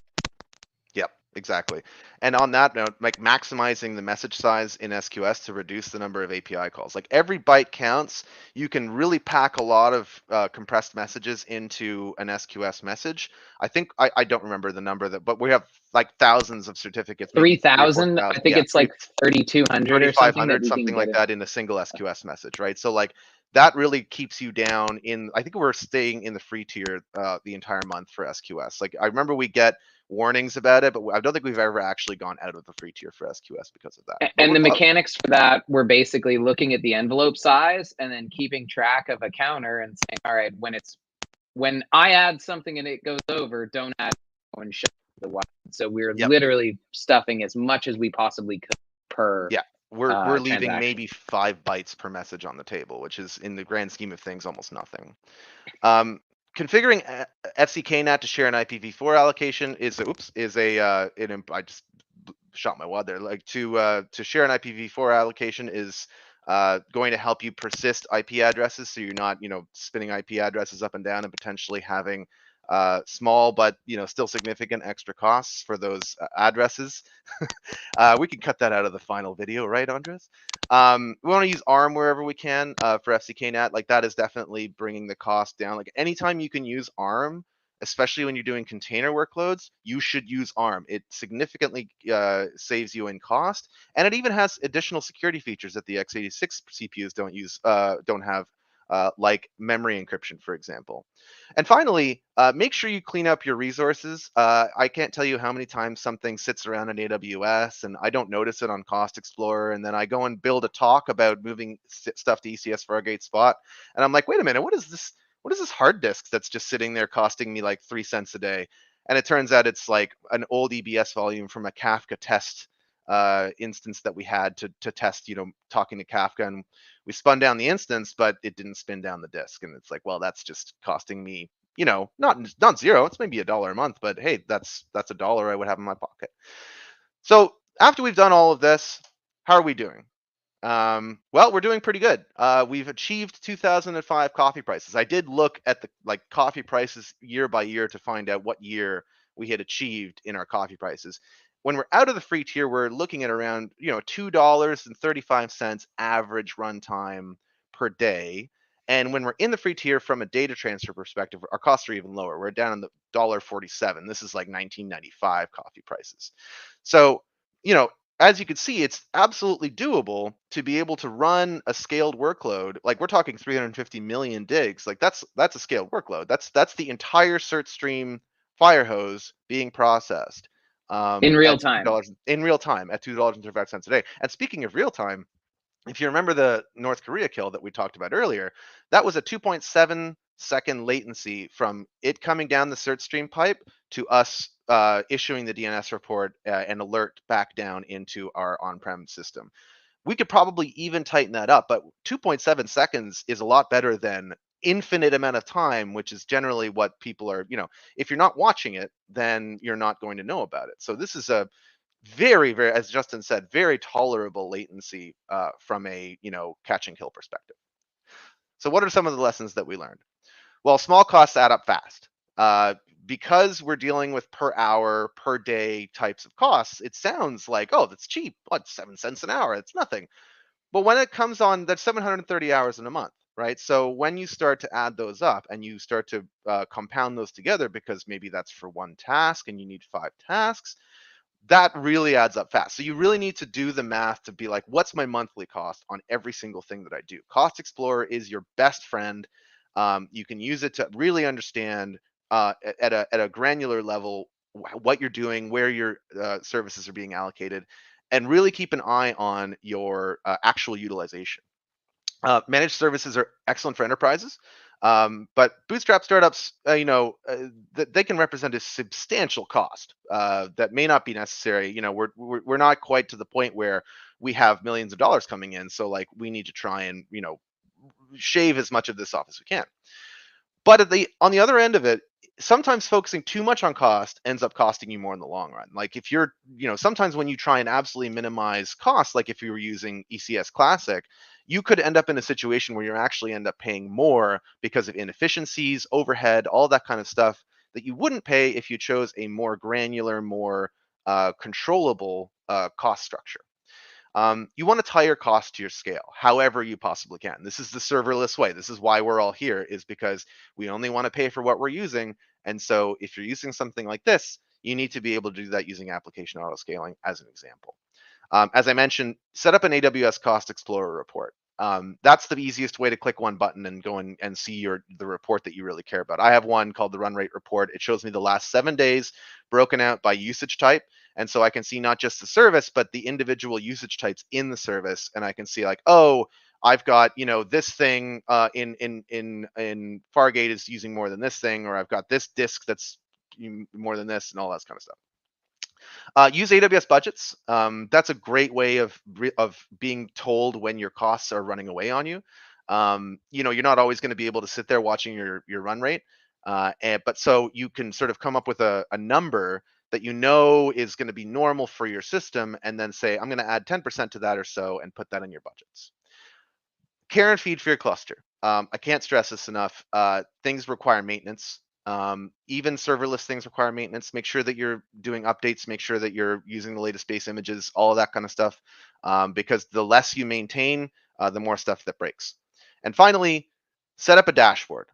Yep. Exactly. And on that note, like maximizing the message size in SQS to reduce the number of API calls. Like every byte counts. You can really pack a lot of compressed messages into an SQS message. I think I don't remember the number but we have like thousands of certificates, maybe 3 or 3,000. 4,000. I think Yeah, it's like 3,200 or something that 3,500, we can something like get it. that in a single SQS message, right? So like that really keeps you down in, I think we're staying in the free tier the entire month for SQS. Like I remember we get warnings about it, but I don't think we've ever actually gone out of the free tier for SQS because of that. But And the mechanics for that were basically looking at the envelope size and then keeping track of a counter and saying, all right, when I add something and it goes over, don't add and show the wide. So we're literally stuffing as much as we possibly could per. Yeah, we're leaving transaction. maybe 5 bytes per message on the table, which is in the grand scheme of things almost nothing. Configuring FCKNAT to share an IPv4 allocation is I just shot my wad there. Like to share an IPv4 allocation is going to help you persist IP addresses, so you're not spinning IP addresses up and down and potentially having small but still significant extra costs for those addresses. We can cut that out of the final video, right, Andres? We want to use ARM wherever we can for FCKNAT. Like that is definitely bringing the cost down. Like anytime you can use ARM, especially when you're doing container workloads, you should use ARM. It significantly saves you in cost, and it even has additional security features that the x86 CPUs don't have, like memory encryption, for example. And finally, make sure you clean up your resources. I can't tell you how many times something sits around in AWS and I don't notice it on Cost Explorer, and then I go and build a talk about moving stuff to ECS Fargate Spot, and I'm like, wait a minute, what is this? What is this hard disk that's just sitting there costing me like 3 cents a day? And it turns out it's like an old EBS volume from a Kafka test instance that we had to test, talking to Kafka, and we spun down the instance, but it didn't spin down the disk. And it's like, well, that's just costing me, not zero. It's maybe $1 a month, but hey, that's $1 I would have in my pocket. So after we've done all of this, how are we doing? Well, we're doing pretty good. We've achieved 2005 coffee prices. I did look at the coffee prices year by year to find out what year we had achieved in our coffee prices. When we're out of the free tier, we're looking at around $2.35 average runtime per day. And when we're in the free tier, from a data transfer perspective, our costs are even lower. We're down in the $1.47. This is like 1995 coffee prices. So, as you can see, it's absolutely doable to be able to run a scaled workload. Like we're talking 350 million digs. Like that's a scaled workload. That's the entire search stream fire hose being processed in real at time. $2 in real time at $2.35 a day. And speaking of real time, if you remember the North Korea kill that we talked about earlier, that was a 2.7-second latency from it coming down the search stream pipe to us issuing the DNS report and alert back down into our on-prem system. We could probably even tighten that up, but 2.7 seconds is a lot better than infinite amount of time, which is generally what people are, if you're not watching it, then you're not going to know about it. So this is a very, very, as Justin said, very tolerable latency from a catch and kill perspective. So what are some of the lessons that we learned? Well, small costs add up fast. Because we're dealing with per hour, per day types of costs, it sounds like, oh, that's cheap. What, 7 cents an hour? It's nothing. But when it comes on, that's 730 hours in a month, right? So when you start to add those up and you start to compound those together, because maybe that's for one task and you need 5 tasks, that really adds up fast. So you really need to do the math to be like, what's my monthly cost on every single thing that I do? Cost Explorer is your best friend. You can use it to really understand at a granular level what you're doing, where your services are being allocated, and really keep an eye on your actual utilization. Managed services are excellent for enterprises, but bootstrap startups, they can represent a substantial cost that may not be necessary. We're not quite to the point where we have millions of dollars coming in, so like we need to try and shave as much of this off as we can. But on the other end of it, sometimes focusing too much on cost ends up costing you more in the long run. Like if you're, sometimes when you try and absolutely minimize costs, like if you were using ECS Classic, you could end up in a situation where you actually end up paying more because of inefficiencies, overhead, all that kind of stuff that you wouldn't pay if you chose a more granular, more controllable cost structure. You want to tie your cost to your scale, however you possibly can. This is the serverless way. This is why we're all here, is because we only want to pay for what we're using. And so if you're using something like this, you need to be able to do that using application auto scaling as an example. As I mentioned, set up an AWS Cost Explorer report. That's the easiest way to click one button and go in and see the report that you really care about. I have one called the Run Rate Report. It shows me the last 7 days broken out by usage type. And so I can see not just the service, but the individual usage types in the service. And I can see like, oh, I've got, this thing in Fargate is using more than this thing, or I've got this disk that's more than this, and all that kind of stuff. Use AWS budgets. That's a great way of being told when your costs are running away on you. You're not always going to be able to sit there watching your run rate, but so you can sort of come up with a number that is going to be normal for your system, and then say, I'm going to add 10% to that or so, and put that in your budgets. Care and feed for your cluster. I can't stress this enough. Things require maintenance. Even serverless things require maintenance. Make sure that you're doing updates, make sure that you're using the latest base images, all of that kind of stuff, because the less you maintain, the more stuff that breaks. And finally, set up a dashboard.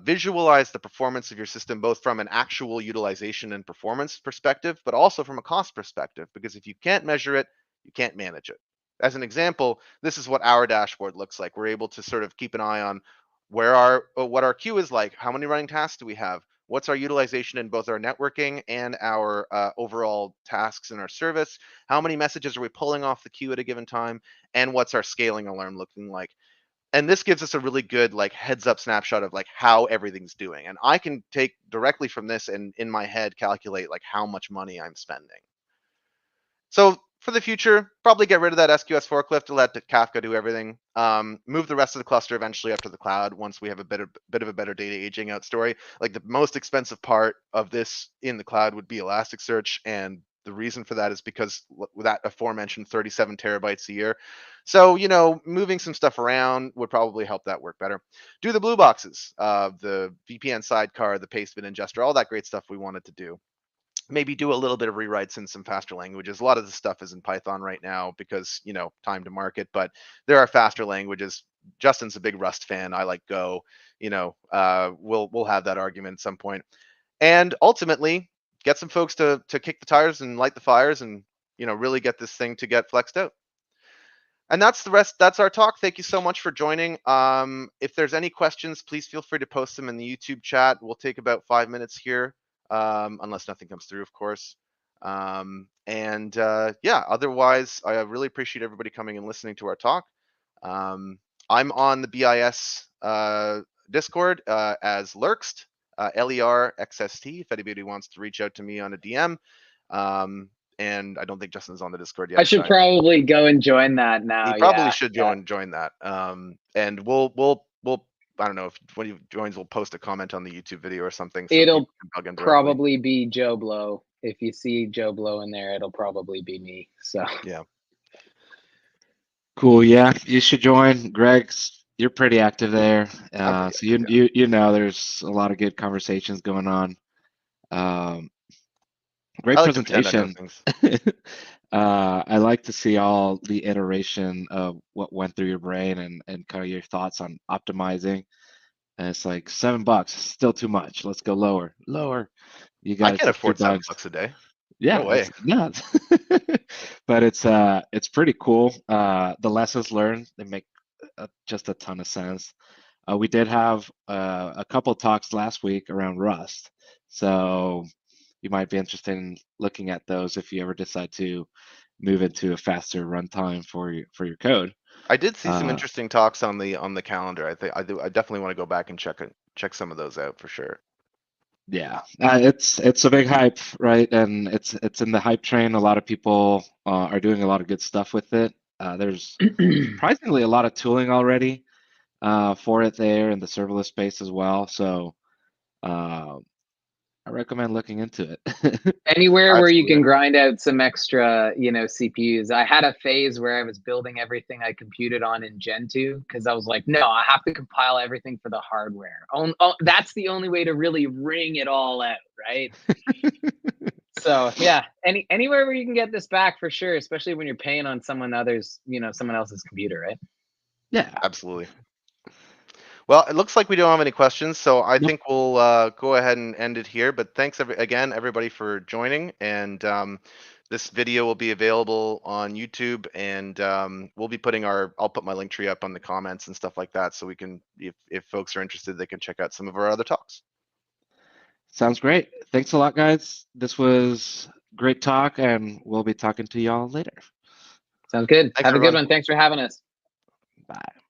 Visualize the performance of your system, both from an actual utilization and performance perspective, but also from a cost perspective, because if you can't measure it, you can't manage it. As an example, this is what our dashboard looks like. We're able to sort of keep an eye on what our queue is like, how many running tasks do we have, what's our utilization in both our networking and our overall tasks in our service, how many messages are we pulling off the queue at a given time, and what's our scaling alarm looking like. And this gives us a really good like heads up snapshot of like how everything's doing. And I can take directly from this and in my head calculate like how much money I'm spending. So for the future, probably get rid of that SQS forklift to let the Kafka do everything. Move the rest of the cluster eventually up to the cloud once we have a bit of a better data aging out story. Like the most expensive part of this in the cloud would be Elasticsearch, and the reason for that is because with that aforementioned 37 terabytes a year. So, moving some stuff around would probably help that work better. Do the blue boxes, the VPN sidecar, the pastebin ingester, all that great stuff we wanted to do. Maybe do a little bit of rewrites in some faster languages. A lot of the stuff is in Python right now because, time to market, but there are faster languages. Justin's a big Rust fan. I like Go. We'll have that argument at some point. And ultimately, get some folks to kick the tires and light the fires and, really get this thing to get flexed out. And that's the rest. That's our talk. Thank you so much for joining. If there's any questions, please feel free to post them in the YouTube chat. We'll take about 5 minutes here. Unless nothing comes through, of course. Otherwise, I really appreciate everybody coming and listening to our talk. I'm on the BIS Discord as Lurkst, LERXST, if anybody wants to reach out to me on a DM. And I don't think Justin's on the Discord yet. I should probably go and join that now. He probably should join that. And we'll I don't know if when he joins, we'll post a comment on the YouTube video or something. So it'll probably be Joe Blow. If you see Joe Blow in there, it'll probably be me. So yeah. Cool. Yeah, you should join. You're pretty active there. So there's a lot of good conversations going on. Great presentation. I like to see all the iteration of what went through your brain and kind of your thoughts on optimizing. And it's like $7, still too much. Let's go lower. You guys I can't afford $7 a day. Yeah, no way. Nuts. But it's pretty cool. The lessons learned, they make just a ton of sense. We did have a couple talks last week around Rust, so you might be interested in looking at those if you ever decide to move into a faster runtime for your code. I did see some interesting talks on the calendar. I definitely want to go back and check some of those out for sure. Yeah, it's a big hype, right? And it's in the hype train. A lot of people are doing a lot of good stuff with it. There's surprisingly a lot of tooling already for it there in the serverless space as well. So I recommend looking into it. Anywhere where you can grind out some extra, CPUs. I had a phase where I was building everything I computed on in Gen 2 because I was like, no, I have to compile everything for the hardware. That's the only way to really wring it all out, right? So yeah, anywhere where you can get this back for sure, especially when you're paying on someone else's computer, right? Yeah. Absolutely. Well, it looks like we don't have any questions, so I Nope. think we'll go ahead and end it here. But thanks again, everybody, for joining. And this video will be available on YouTube, and we'll be putting I'll put my link tree up on the comments and stuff like that, so we can, if folks are interested, they can check out some of our other talks. Sounds great. Thanks a lot, guys. This was great talk, and we'll be talking to y'all later. Sounds good. Thanks, Have a good everyone. one. Thanks for having us. Bye.